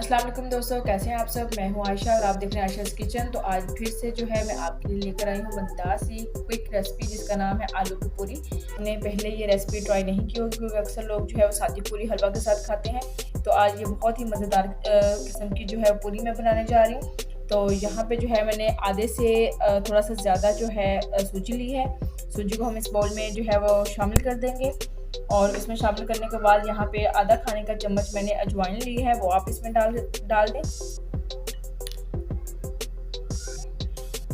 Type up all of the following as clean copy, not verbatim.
अस्सलाम वालेकुम दोस्तों, कैसे हैं आप सब। मैं हूं आयशा और आप देख रहे हैं आयशा's किचन। तो आज फिर से जो है मैं आपके लिए लेकर आई हूं मज़ेदार सी क्विक रेसिपी जिसका नाम है आलू की पूरी। मैंने पहले ये रेसिपी ट्राई नहीं की होगी क्योंकि अक्सर लोग जो है वो सादी पूरी हलवा के साथ खाते हैं। तो आज ये बहुत ही मज़ेदार किस्म की जो है पूरी मैं बनाने जा रही हूँ। तो यहाँ पे जो है मैंने आधे से थोड़ा सा ज़्यादा जो है सूजी ली है। सूजी को हम इस बाउल में जो है वो शामिल कर देंगे और इसमें शामिल करने के बाद यहाँ पे आधा खाने का चम्मच मैंने अजवाइन ली है, वो आप इसमें डाल दें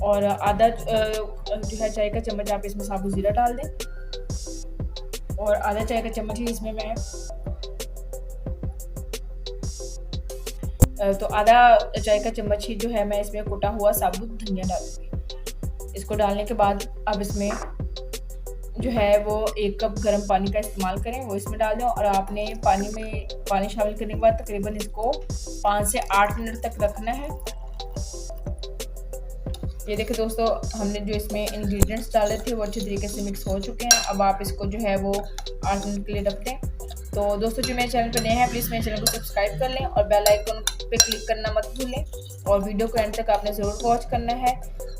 और आधा जो है चाय का चम्मच आप इसमें साबुत ज़ीरा डाल दें और आधा चाय का चम्मच ही इसमें मैं तो आधा चाय का चम्मच ही जो है मैं इसमें कुटा हुआ साबुत धनिया डालूंगी। इसको डालने के बाद अब इसमें जो है वो 1 कप गर्म पानी का इस्तेमाल करें, वो इसमें डाल दें और आपने पानी शामिल करने के बाद तकरीबन इसको 5 से 8 मिनट तक रखना है। ये देखिए दोस्तों, हमने जो इसमें इंग्रेडिएंट्स डाले थे वो अच्छे तरीके से मिक्स हो चुके हैं। अब आप इसको जो है वो 8 मिनट के लिए रख दें। तो दोस्तों जो मेरे चैनल पर नए हैं प्लीज़ मेरे चैनल को सब्सक्राइब कर लें और बेल आइकन पे क्लिक करना मत भूलें और वीडियो को एंड तक आपने ज़रूर वॉच करना है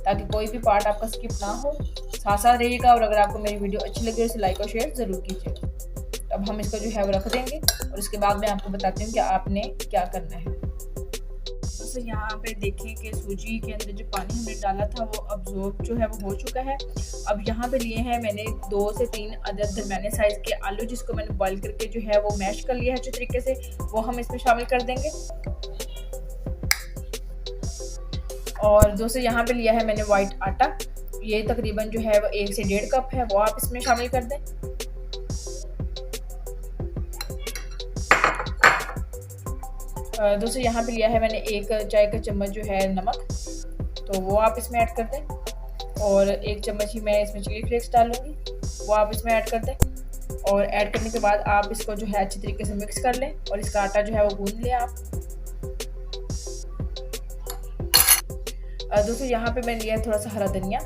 ताकि कोई भी पार्ट आपका स्किप ना हो। साथ साथ रहिएगा और अगर आपको मेरी वीडियो अच्छी लगे तो इसे लाइक और शेयर ज़रूर कीजिएगा। अब हम इसको जो है वो रख देंगे और उसके बाद मैं आपको बताती हूँ कि आपने क्या करना है। तो यहाँ पे देखें कि सूजी के अंदर जो पानी हमने डाला था वो अब्जॉर्ब जो है वो हो चुका है। अब यहाँ पे लिए हैं मैंने 2 से 3 अदद दरमियाने साइज़ के आलू जिसको मैंने बॉईल करके जो है वो मैश कर लिया है अच्छे तरीके से, वो हम इसमें शामिल कर देंगे। और दोस्तों यहाँ पे लिया है मैंने वाइट आटा, ये तकरीबन जो है वो 1 से 1.5 कप है, वो आप इसमें शामिल कर दें। दोस्तों यहाँ पे लिया है मैंने 1 चाय का चम्मच जो है नमक, तो वो आप इसमें ऐड कर दें और 1 चम्मच ही मैं इसमें चिली फ्लेक्स डालूंगी, वो आप इसमें ऐड कर दें। और ऐड करने के बाद आप इसको जो है अच्छी तरीके से मिक्स कर लें और इसका आटा जो है वो गूंद लें आप। दोस्तों यहाँ पे मैंने लिया है थोड़ा सा हरा धनिया,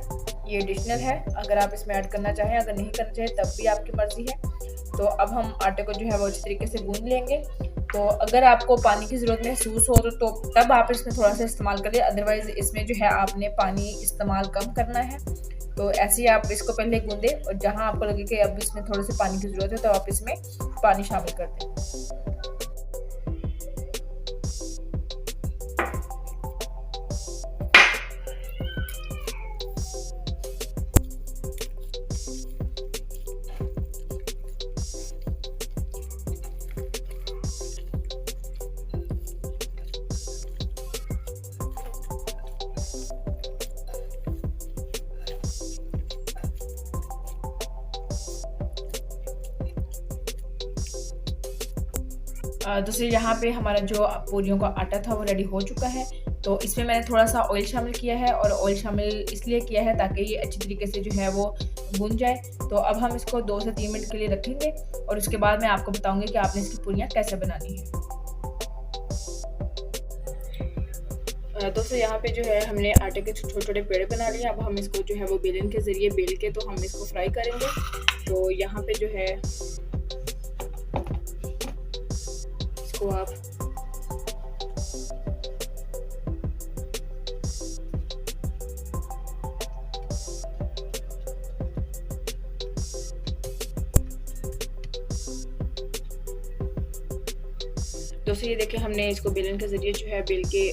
ये एडिशनल है, अगर आप इसमें ऐड करना चाहें, अगर नहीं करना चाहें तब भी आपकी मर्ज़ी है। तो अब हम आटे को जो है वो अच्छी तरीके से गूंद लेंगे। तो अगर आपको पानी की ज़रूरत महसूस हो तो तब आप इसमें थोड़ा सा इस्तेमाल करिए, अदरवाइज़ इसमें जो है आपने पानी इस्तेमाल कम करना है। तो ऐसे ही आप इसको पहले गूंदें और जहाँ आपको लगे कि अब इसमें थोड़े से पानी की ज़रूरत है तो आप इसमें पानी शामिल कर दें। दूसरे यहाँ पे हमारा जो पूरियों का आटा था वो रेडी हो चुका है। तो इसमें मैंने थोड़ा सा ऑयल शामिल किया है और ऑयल शामिल इसलिए किया है ताकि ये अच्छी तरीके से जो है वो भुन जाए। तो अब हम इसको 2 से 3 मिनट के लिए रखेंगे और उसके बाद मैं आपको बताऊंगी कि आपने इसकी पूरियाँ कैसे बनानी है। दोस्तों यहाँ पे जो है हमने आटे के छोटे छोटे पेड़े बना लिए। अब हम इसको जो है वो बेलन के ज़रिए बेल के तो हम इसको फ्राई करेंगे। तो यहाँ पे जो है इसको आप दोस्तों ये देखिए हमने इसको बेलन के ज़रिए जो है बेल के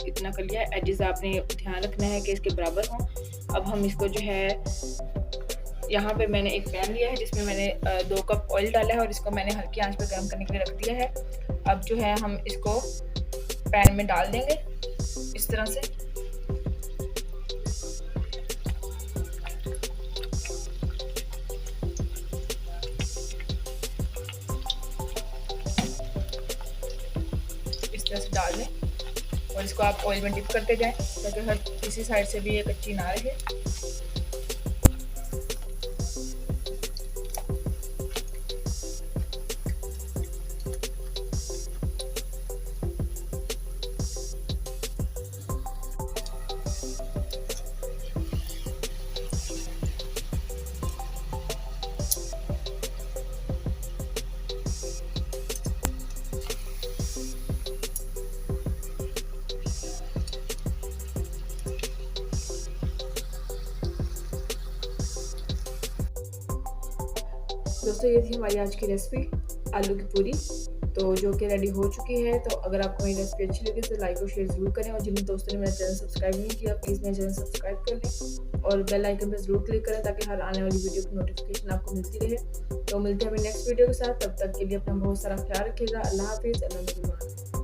इतना कर लिया है। एजेस आपने ध्यान रखना है कि इसके बराबर हों। अब हम इसको जो है यहाँ पे मैंने एक पैन लिया है जिसमें मैंने 2 कप ऑयल डाला है और इसको मैंने हल्की आंच पे गर्म करने के लिए रख दिया है। अब जो है हम इसको पैन में डाल देंगे इस तरह से। इस तरह से डाल दें और इसको आप ऑयल में डिप करते जाएं ताकि हर किसी साइड से भी ये कच्ची ना रहे। दोस्तों ये थी हमारी आज की रेसिपी आलू की पूरी, तो जो कि रेडी हो चुकी है। तो अगर आपको मेरी रेसिपी अच्छी लगी तो लाइक और शेयर ज़रूर करें, और जिन दोस्तों ने मेरा चैनल सब्सक्राइब नहीं किया प्लीज़ मेरा चैनल सब्सक्राइब कर लें और बेल आइकन पर ज़रूर क्लिक करें ताकि हर आने वाली वीडियो की नोटिफिकेशन आपको मिलती रहे। तो मिलते हैं अभी नेक्स्ट वीडियो के साथ, तब तक के लिए अपना बहुत सारा ख्याल रखिएगा। अल्लाह हाफिज़।